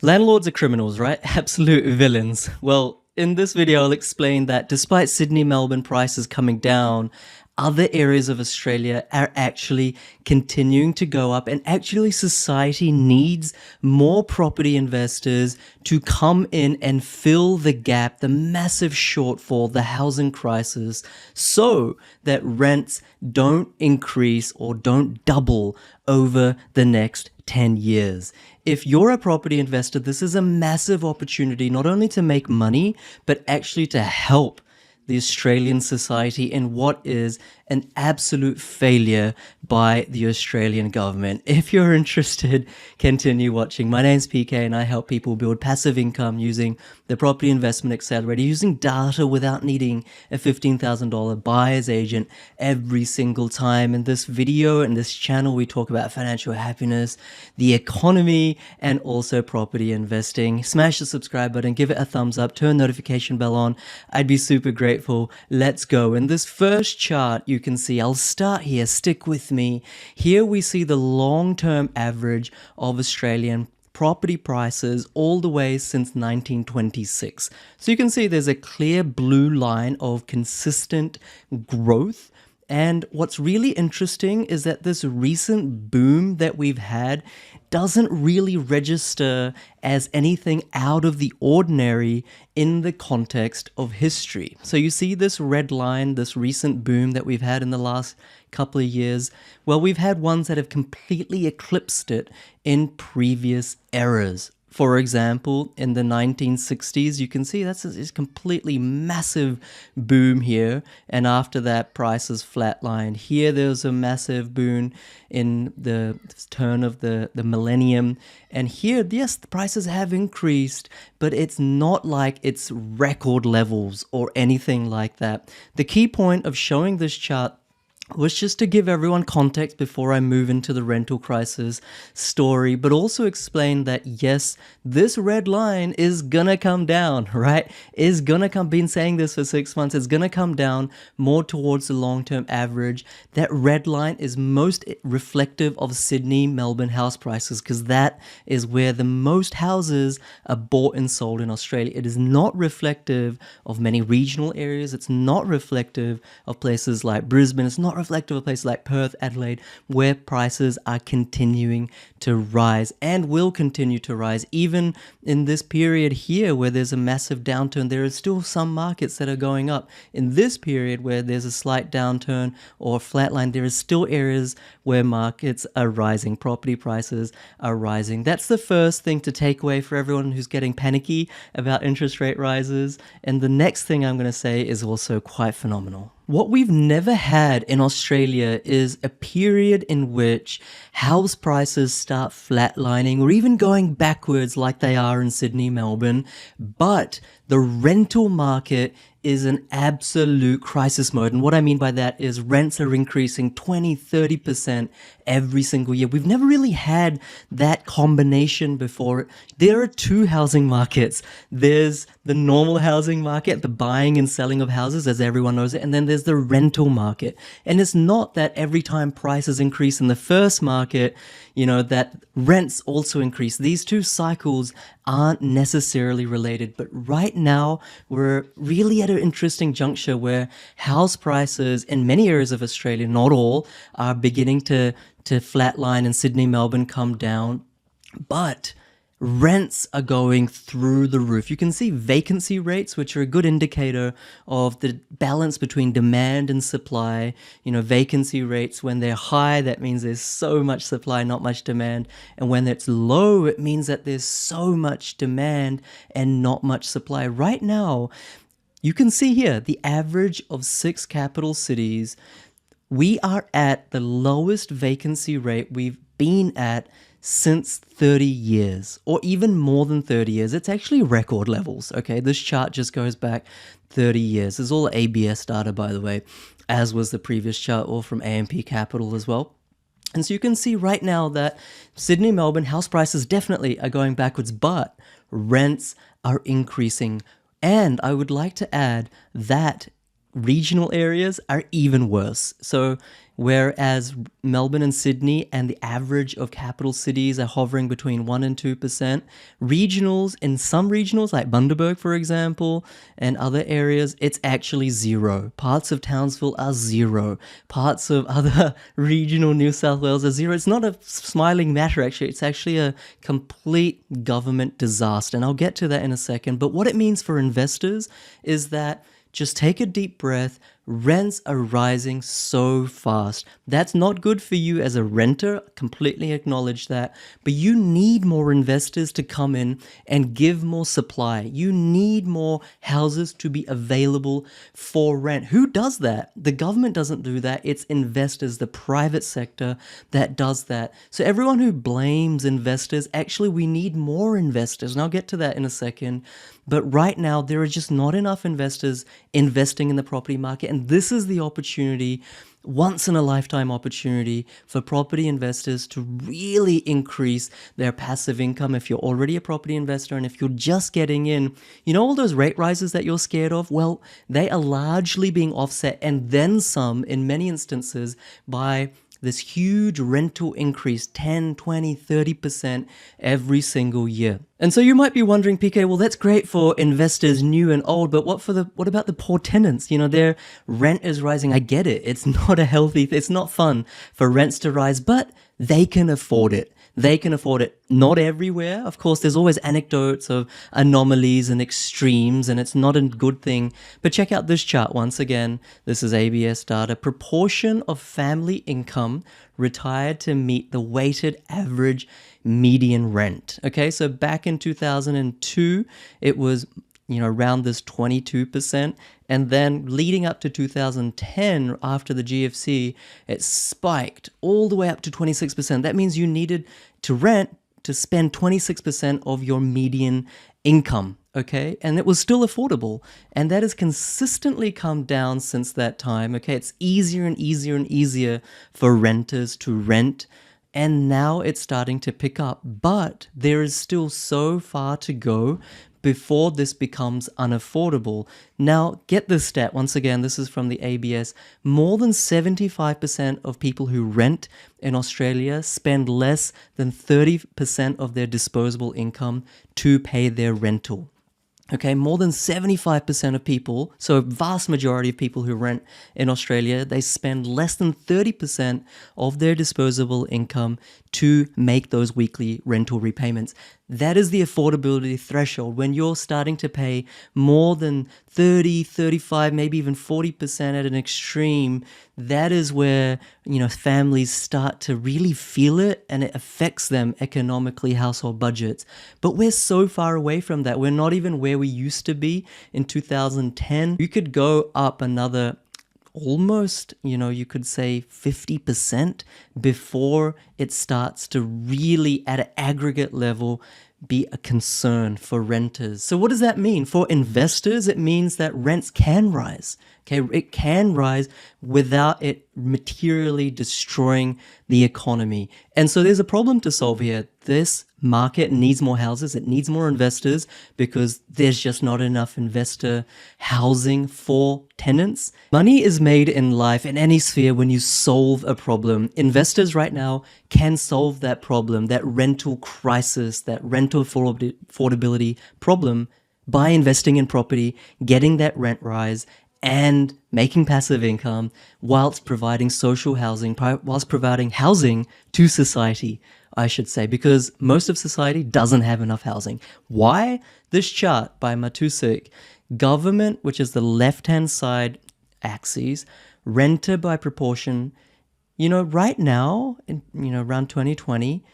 Landlords are criminals, right? Absolute villains. Well, in this video, I'll explain that despite Sydney, Melbourne prices coming down, other areas of Australia are actually continuing to go up, and actually society needs more property investors to come in and fill the gap, the massive shortfall, the housing crisis, so that rents don't increase or don't double over the next 10 years. If you're a property investor, this is a massive opportunity not only to make money, but actually to help the Australian society in what is an absolute failure by the Australian government. If you're interested, continue watching. My name's PK and I help people build passive income using the Property Investment Accelerator, using data without needing a $15,000 buyer's agent every single time. In this video and this channel, we talk about financial happiness, the economy, and also property investing. Smash the subscribe button, give it a thumbs up, turn notification bell on. I'd be super grateful. Let's go. In this first chart, you can see, I'll start here, stick with me. Here we see the long-term average of Australian property prices all the way since 1926. So you can see there's a clear blue line of consistent growth. And what's really interesting is that this recent boom that we've had doesn't really register as anything out of the ordinary in the context of history. So you see this red line, this recent boom that we've had in the last couple of years. Well, we've had ones that have completely eclipsed it in previous eras. For example, in the 1960s, you can see that's a completely massive boom here. And after that, prices flatlined. Here, there was a massive boom in the turn of the millennium. And here, yes, the prices have increased, but it's not like it's record levels or anything like that. The key point of showing this chart was just to give everyone context before I move into the rental crisis story, but also explain that yes, this red line is gonna come down, right? Is gonna come, been saying this for 6 months, it's gonna come down more towards the long-term average. That red line is most reflective of Sydney, Melbourne house prices, because that is where the most houses are bought and sold in Australia. It is not reflective of many regional areas. It's not reflective of places like Brisbane. It's not reflective of places like Perth, Adelaide, where prices are continuing to rise and will continue to rise. Even in this period here where there's a massive downturn, there are still some markets that are going up. In this period where there's a slight downturn or flatline, there is still areas where markets are rising, property prices are rising. That's the first thing to take away for everyone who's getting panicky about interest rate rises. And the next thing I'm going to say is also quite phenomenal. What we've never had in Australia is a period in which house prices start flatlining or even going backwards like they are in Sydney, Melbourne, but the rental market is an absolute crisis mode. And what I mean by that is rents are increasing 20, 30% every single year. We've never really had that combination before. There are two housing markets. There's the normal housing market, the buying and selling of houses, as everyone knows it, and then there's the rental market. And it's not that every time prices increase in the first market, that rents also increase. These two cycles aren't necessarily related, but right now we're really at an interesting juncture where house prices in many areas of Australia, not all, are beginning to flatline, and Sydney, Melbourne come down, but rents are going through the roof. You can see vacancy rates, which are a good indicator of the balance between demand and supply. Vacancy rates, when they're high, that means there's so much supply, not much demand. And when it's low, it means that there's so much demand and not much supply. Right now, you can see here the average of 6 capital cities. We are at the lowest vacancy rate we've been at since 30 years, or even more than 30 years. It's actually record levels, okay? This chart just goes back 30 years. This is all ABS data, by the way, as was the previous chart, all from AMP Capital as well. And so you can see right now that Sydney, Melbourne house prices definitely are going backwards, but rents are increasing. And I would like to add that regional areas are even worse. So whereas Melbourne and Sydney and the average of capital cities are hovering between 1 and 2%, regionals, in some regionals like Bundaberg, for example, and other areas, it's actually zero. Parts of Townsville are zero. Parts of other regional New South Wales are zero. It's not a smiling matter, actually. It's actually a complete government disaster. And I'll get to that in a second. But what it means for investors is that just take a deep breath. Rents are rising so fast. That's not good for you as a renter. Completely acknowledge that. But you need more investors to come in and give more supply. You need more houses to be available for rent. Who does that? The government doesn't do that. It's investors, the private sector that does that. So everyone who blames investors, actually we need more investors. And I'll get to that in a second. But right now, there are just not enough investors investing in the property market. And this is the opportunity, once in a lifetime opportunity for property investors to really increase their passive income if you're already a property investor. And if you're just getting in, you know, all those rate rises that you're scared of, well, they are largely being offset and then some in many instances by this huge rental increase, 10, 20, 30% every single year. And so you might be wondering, PK, well, that's great for investors new and old, but what about the poor tenants? You know, their rent is rising. I get it. It's not fun for rents to rise, but they can afford it. They can afford it. Not everywhere. Of course, there's always anecdotes of anomalies and extremes, and it's not a good thing. But check out this chart once again. This is ABS data. Proportion of family income retired to meet the weighted average median rent. Okay, so back in 2002, it was around this 22%. And then leading up to 2010, after the GFC, it spiked all the way up to 26%. That means you needed to rent to spend 26% of your median income, okay? And it was still affordable. And that has consistently come down since that time, okay? It's easier and easier and easier for renters to rent. And now it's starting to pick up. But there is still so far to go before this becomes unaffordable. Now, get this stat. Once again, this is from the ABS. More than 75% of people who rent in Australia spend less than 30% of their disposable income to pay their rental. Okay, more than 75% of people, so a vast majority of people who rent in Australia, they spend less than 30% of their disposable income to make those weekly rental repayments. That is the affordability threshold. When you're starting to pay more than 30, 35, maybe even 40% at an extreme, that is where, families start to really feel it and it affects them economically, household budgets. But we're so far away from that. We're not even where we used to be in 2010. You could go up another almost, you could say 50% before it starts to really, at an aggregate level, be a concern for renters. So what does that mean? For investors, it means that rents can rise. Okay, it can rise without it materially destroying the economy. And so there's a problem to solve here. This market needs more houses. It needs more investors because there's just not enough investor housing for tenants. Money is made in life in any sphere when you solve a problem. Investors right now can solve that problem, that rental crisis, that rental affordability problem by investing in property, getting that rent rise, and making passive income whilst providing social housing, whilst providing housing to society, I should say, because most of society doesn't have enough housing. Why? This chart by Matusik, government, which is the left-hand side axis, renter by proportion. Right now, around 2020,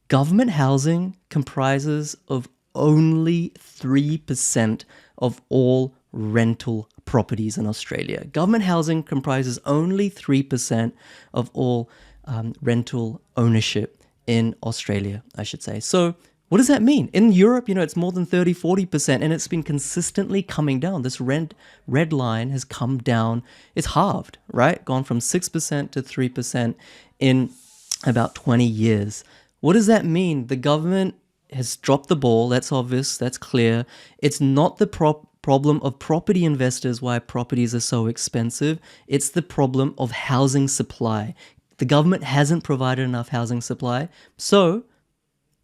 government housing comprises of only 3% of all rental properties in Australia. Government housing comprises only 3% of all rental ownership in Australia, I should say. So what does that mean? In Europe, it's more than 30, 40%, and it's been consistently coming down. This red line has come down. It's halved, right? Gone from 6% to 3% in about 20 years. What does that mean? The government has dropped the ball. That's obvious. That's clear. It's not the problem of property investors, why properties are so expensive. It's the problem of housing supply. The government hasn't provided enough housing supply, so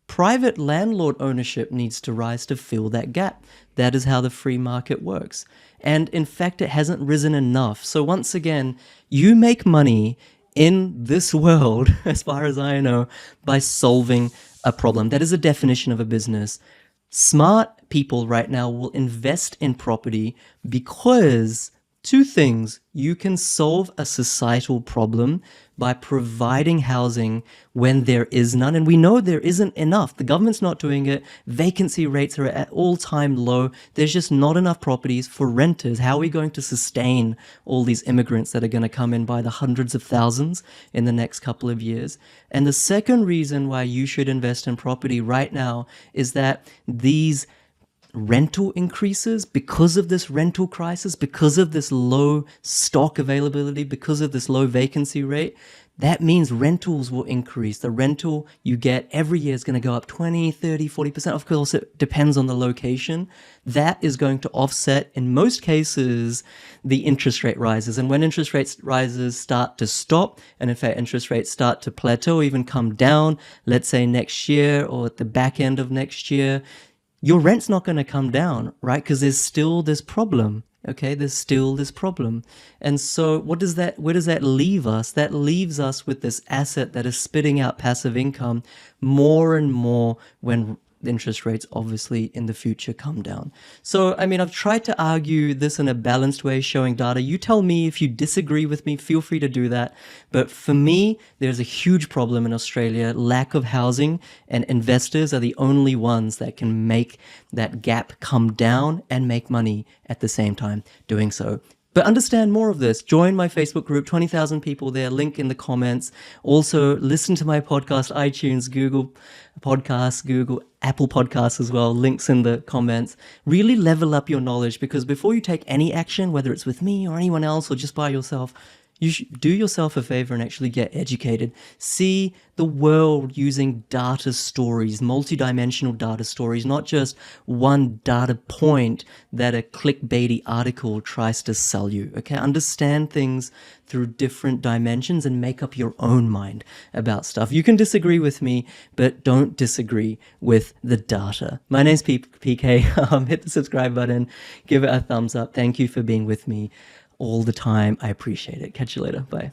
private landlord ownership needs to rise to fill that gap. That is how the free market works. And in fact, it hasn't risen enough. So once again, you make money in this world, as far as I know, by solving a problem. That is a definition of a business. Smart people right now will invest in property because two things. You can solve a societal problem by providing housing when there is none. And we know there isn't enough. The government's not doing it. Vacancy rates are at all-time low. There's just not enough properties for renters. How are we going to sustain all these immigrants that are going to come in by the hundreds of thousands in the next couple of years? And the second reason why you should invest in property right now is that these rental increases, because of this rental crisis, because of this low stock availability, because of this low vacancy rate, that means rentals will increase. The rental you get every year is going to go up 20, 30, 40%. Of course, it depends on the location. That is going to offset, in most cases, the interest rate rises. And when interest rates rises start to stop, and in fact, interest rates start to plateau, even come down, let's say next year or at the back end of next year, your rent's not going to come down, right? Because there's still this problem. Okay, there's still this problem. And so where does that leave us? That leaves us with this asset that is spitting out passive income more and more when interest rates obviously in the future come down. So, I mean, I've tried to argue this in a balanced way, showing data. You tell me if you disagree with me, feel free to do that. But for me, there's a huge problem in Australia, lack of housing, and investors are the only ones that can make that gap come down and make money at the same time doing so. But understand more of this. Join my Facebook group, 20,000 people there, link in the comments. Also, listen to my podcast, iTunes, Google Podcasts, Google, Apple Podcasts as well, links in the comments. Really level up your knowledge, because before you take any action, whether it's with me or anyone else or just by yourself, you should do yourself a favor and actually get educated. See the world using data stories, multidimensional data stories, not just one data point that a clickbaity article tries to sell you. Okay, understand things through different dimensions and make up your own mind about stuff. You can disagree with me, but don't disagree with the data. My name's PK. Hit the subscribe button, give it a thumbs up. Thank you for being with me all the time. I appreciate it. Catch you later. Bye.